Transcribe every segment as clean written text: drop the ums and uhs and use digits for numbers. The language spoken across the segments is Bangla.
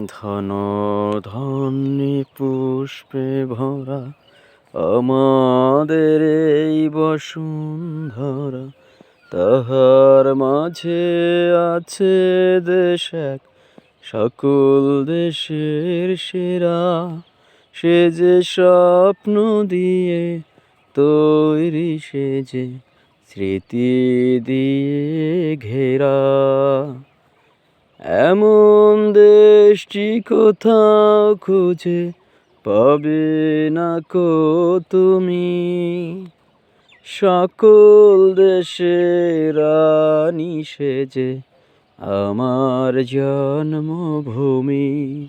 ধন ধান্যে পুষ্পে ভরা আমাদের এই বসুন্ধরা, তাহার মাঝে আছে দেশ এক, সকল দেশের সেরা। সে যে স্বপ্ন দিয়ে তৈরি, সে যে স্মৃতি দিয়ে ঘেরা। এমন দেশটি কোথাও খুঁজে পাবে না কো তুমি, সকল দেশের রানী সে যে আমার জন্মভূমি।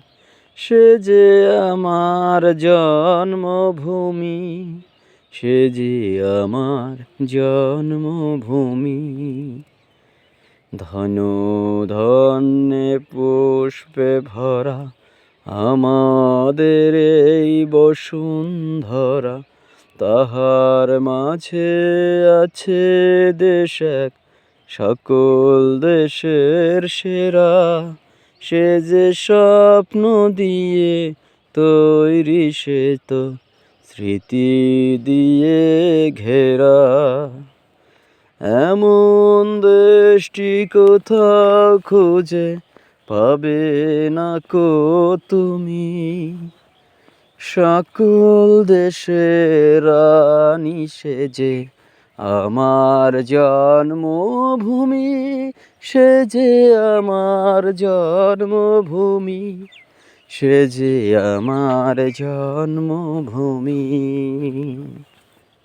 সে যে আমার জন্মভূমি, সে যে আমার জন্মভূমি। ধন ধান্যে পুষ্পে ভরা আমাদের এই বসুন্ধরা, তাহার মাঝে আছে দেশ এক, সকল দেশের সেরা। সে যে স্বপ্ন দিয়ে তৈরি, সে তো স্মৃতি দিয়ে ঘেরা। এমন দেশটি কোথাও খুঁজে পাবে না কো তুমি, সকল দেশের রানী সে যে আমার জন্মভূমি। সে যে আমার জন্মভূমি, সে যে আমার জন্মভূমি।